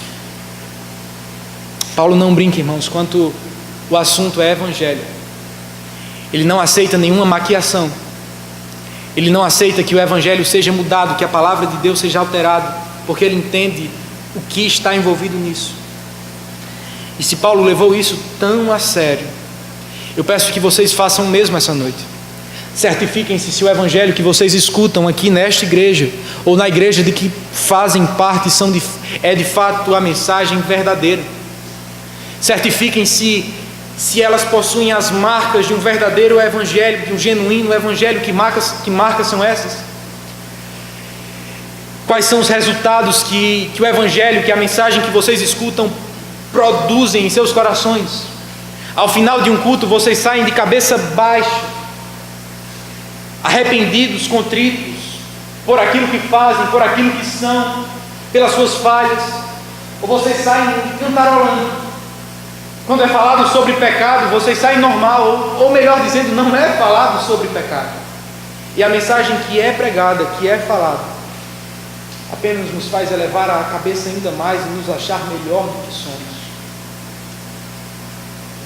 Paulo não brinca, irmãos, quanto o assunto é evangelho. Ele não aceita nenhuma maquiação. Ele não aceita que o evangelho seja mudado, que a palavra de Deus seja alterada, porque ele entende o que está envolvido nisso. E se Paulo levou isso tão a sério, eu peço que vocês façam o mesmo essa noite. Certifiquem-se se o evangelho que vocês escutam aqui nesta igreja, ou na igreja de que fazem parte, é de fato a mensagem verdadeira. Certifiquem-se se elas possuem as marcas de um verdadeiro evangelho, de um genuíno evangelho. Que marcas são essas? Quais são os resultados que o evangelho, que a mensagem que vocês escutam produzem em seus corações? Ao final de um culto vocês saem de cabeça baixa, arrependidos, contritos por aquilo que fazem, por aquilo que são, pelas suas falhas, Ou vocês saem cantarolando? Quando é falado sobre pecado, vocês saem normal, ou melhor dizendo, não é falado sobre pecado. E a mensagem que é pregada, que é falada, apenas nos faz elevar a cabeça ainda mais e nos achar melhor do que somos.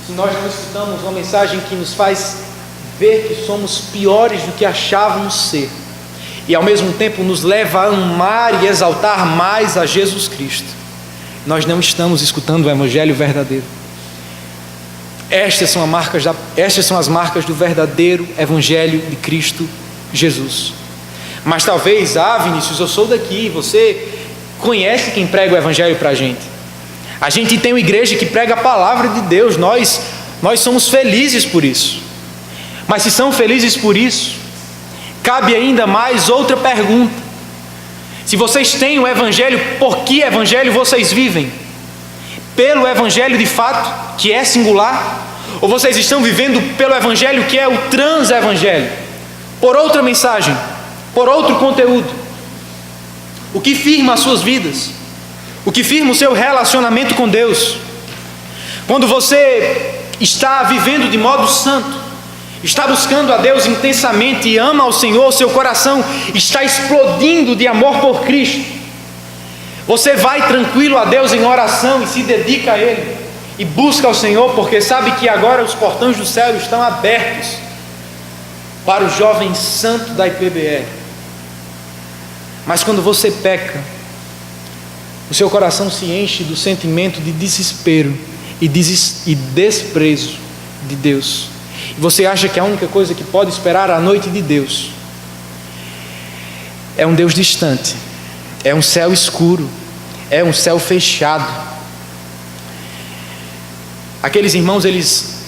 Se nós não escutamos uma mensagem que nos faz ver que somos piores do que achávamos ser, e ao mesmo tempo nos leva a amar e exaltar mais a Jesus Cristo, nós não estamos escutando o Evangelho verdadeiro. Estas são as marcas do verdadeiro Evangelho de Cristo Jesus. Mas talvez, Vinícius, eu sou daqui, você conhece quem prega o Evangelho para a gente. A gente tem uma igreja que prega a palavra de Deus, nós somos felizes por isso. Mas se são felizes por isso, cabe ainda mais outra pergunta: se vocês têm o Evangelho, por que Evangelho vocês vivem? Pelo Evangelho de fato, que é singular? Ou vocês estão vivendo pelo Evangelho que é o trans-Evangelho? Por outra mensagem, por outro conteúdo? O que firma as suas vidas? O que firma o seu relacionamento com Deus? Quando você está vivendo de modo santo, está buscando a Deus intensamente e ama ao Senhor, seu coração está explodindo de amor por Cristo, você vai tranquilo a Deus em oração e se dedica a Ele, e busca ao Senhor, porque sabe que agora os portões do céu estão abertos para o jovem santo da IPBR. Mas quando você peca, o seu coração se enche do sentimento de desespero e desprezo de Deus. E você acha que a única coisa que pode esperar a noite de Deus é um Deus distante, é um céu escuro, é um céu fechado. Aqueles irmãos, eles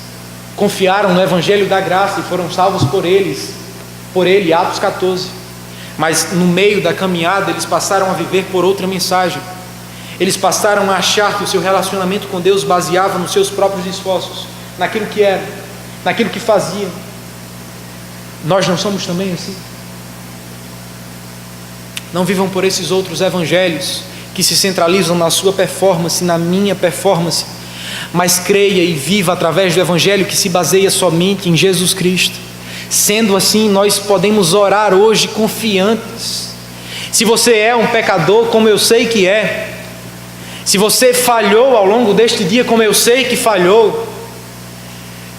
confiaram no Evangelho da Graça e foram salvos por ele, Atos 14. Mas no meio da caminhada eles passaram a viver por outra mensagem. Eles passaram a achar que o seu relacionamento com Deus baseava nos seus próprios esforços, naquilo que era, naquilo que faziam. Nós não somos também assim? Não vivam por esses outros evangelhos que se centralizam na sua performance, na minha performance, mas creia e viva através do Evangelho que se baseia somente em Jesus Cristo. Sendo assim, nós podemos orar hoje confiantes. Se você é um pecador, como eu sei que é, se você falhou ao longo deste dia, como eu sei que falhou,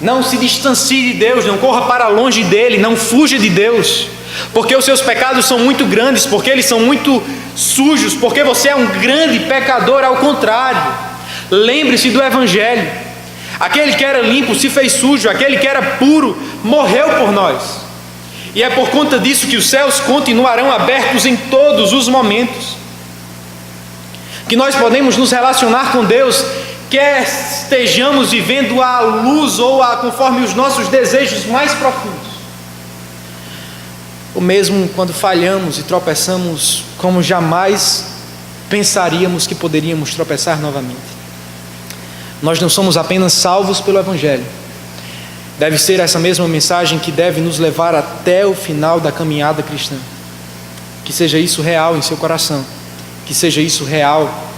não se distancie de Deus, não corra para longe dele, não fuja de Deus, porque os seus pecados são muito grandes, porque eles são muito sujos, porque você é um grande pecador. Ao contrário, lembre-se do Evangelho. Aquele que era limpo se fez sujo, aquele que era puro morreu por nós. E é por conta disso que os céus continuarão abertos em todos os momentos, que nós podemos nos relacionar com Deus, quer estejamos vivendo à luz ou conforme os nossos desejos mais profundos, ou mesmo quando falhamos e tropeçamos como jamais pensaríamos que poderíamos tropeçar novamente. Nós não somos apenas salvos pelo Evangelho. Deve ser essa mesma mensagem que deve nos levar até o final da caminhada cristã. Que seja isso real em seu coração, que seja isso real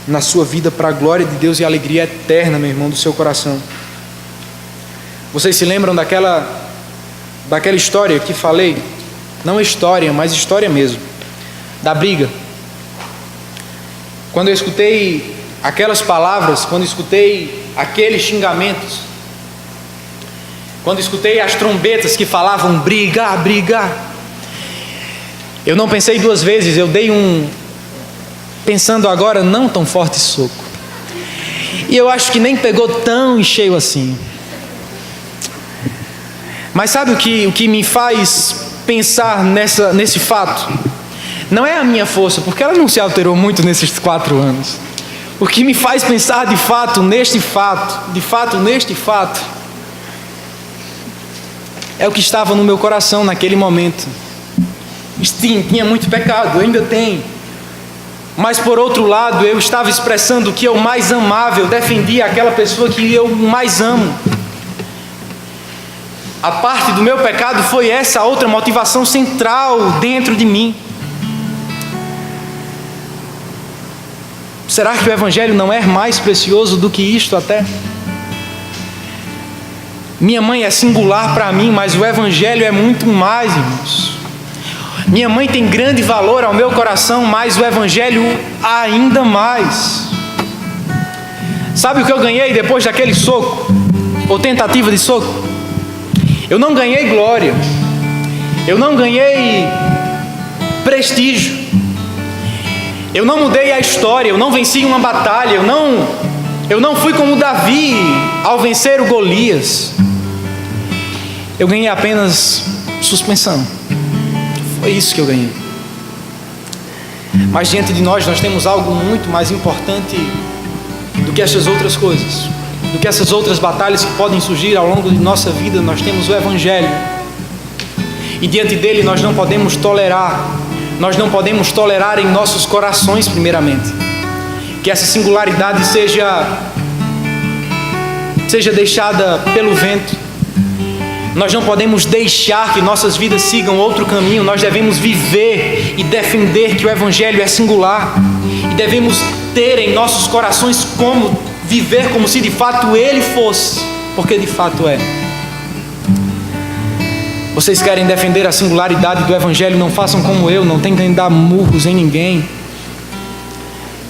na sua vida, para a glória de Deus e a alegria eterna, meu irmão, do seu coração. Vocês se lembram daquela história que falei? Não história, mas história mesmo, da briga. Quando eu escutei aquelas palavras, quando escutei aqueles xingamentos, quando escutei as trombetas que falavam brigar, brigar, eu não pensei duas vezes, eu dei pensando agora, não tão forte soco. E eu acho que nem pegou tão em cheio assim. Mas sabe o que me faz pensar nesse fato? Não é a minha força, porque ela não se alterou muito nesses 4 anos. O que me faz pensar de fato neste fato, é o que estava no meu coração naquele momento. Tinha muito pecado, ainda tem. Mas por outro lado, eu estava expressando o que eu mais amava, eu defendia aquela pessoa que eu mais amo. A parte do meu pecado foi essa outra motivação central dentro de mim. Será que o Evangelho não é mais precioso do que isto até? Minha mãe é singular para mim, mas o Evangelho é muito mais, irmãos. Minha mãe tem grande valor ao meu coração, mas o Evangelho ainda mais. Sabe o que eu ganhei depois daquele soco? Ou tentativa de soco? Eu não ganhei glória. Eu não ganhei prestígio. Eu não mudei a história. Eu não venci uma batalha. Eu não fui como Davi ao vencer o Golias. Eu ganhei apenas suspensão. Foi isso que eu ganhei. Mas diante de nós temos algo muito mais importante do que essas outras coisas, do que essas outras batalhas que podem surgir ao longo de nossa vida. Nós temos o Evangelho. E diante dele nós não podemos tolerar em nossos corações, primeiramente, que essa singularidade seja deixada pelo vento. Nós não podemos deixar que nossas vidas sigam outro caminho. Nós devemos viver e defender que o Evangelho é singular, e devemos ter em nossos corações viver como se de fato ele fosse, porque de fato é. Vocês querem defender a singularidade do Evangelho? Não façam como eu, não tentem dar murros em ninguém.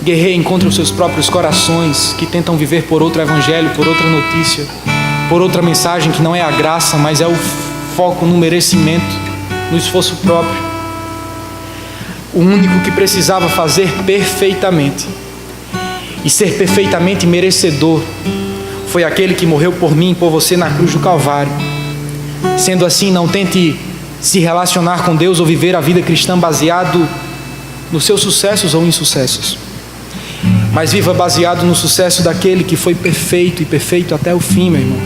Guerreiem contra os seus próprios corações, que tentam viver por outro Evangelho, por outra notícia, por outra mensagem que não é a graça, mas é o foco no merecimento, no esforço próprio. O único que precisava fazer perfeitamente e ser perfeitamente merecedor foi aquele que morreu por mim e por você na cruz do Calvário. Sendo assim, não tente se relacionar com Deus ou viver a vida cristã baseado nos seus sucessos ou insucessos, mas viva baseado no sucesso daquele que foi perfeito e perfeito até o fim, meu irmão.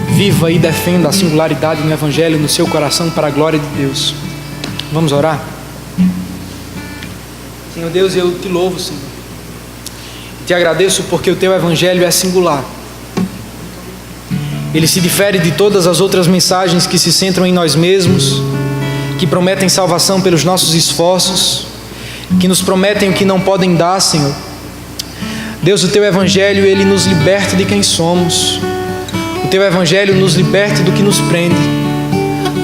Viva e defenda a singularidade no Evangelho no seu coração para a glória de Deus. Vamos orar? Senhor Deus, eu te louvo, Senhor. Te agradeço porque o teu Evangelho é singular. Ele se difere de todas as outras mensagens que se centram em nós mesmos, que prometem salvação pelos nossos esforços, que nos prometem o que não podem dar, Senhor. Deus, o teu Evangelho, ele nos liberta de quem somos. O teu Evangelho nos liberta do que nos prende.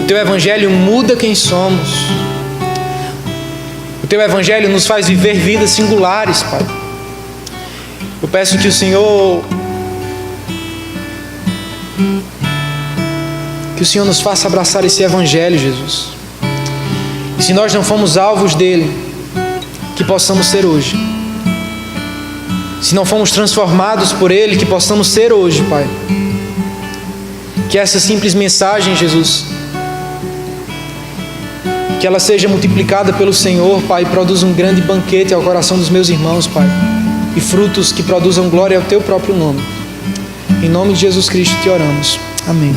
O teu Evangelho muda quem somos. O teu Evangelho nos faz viver vidas singulares, Pai. Eu peço que o Senhor nos faça abraçar esse Evangelho, Jesus. E se nós não fomos alvos dele, que possamos ser hoje. Se não fomos transformados por ele, que possamos ser hoje, Pai. Que essa simples mensagem, Jesus, que ela seja multiplicada pelo Senhor, Pai, e produza um grande banquete ao coração dos meus irmãos, Pai, e frutos que produzam glória ao teu próprio nome. Em nome de Jesus Cristo te oramos. Amém.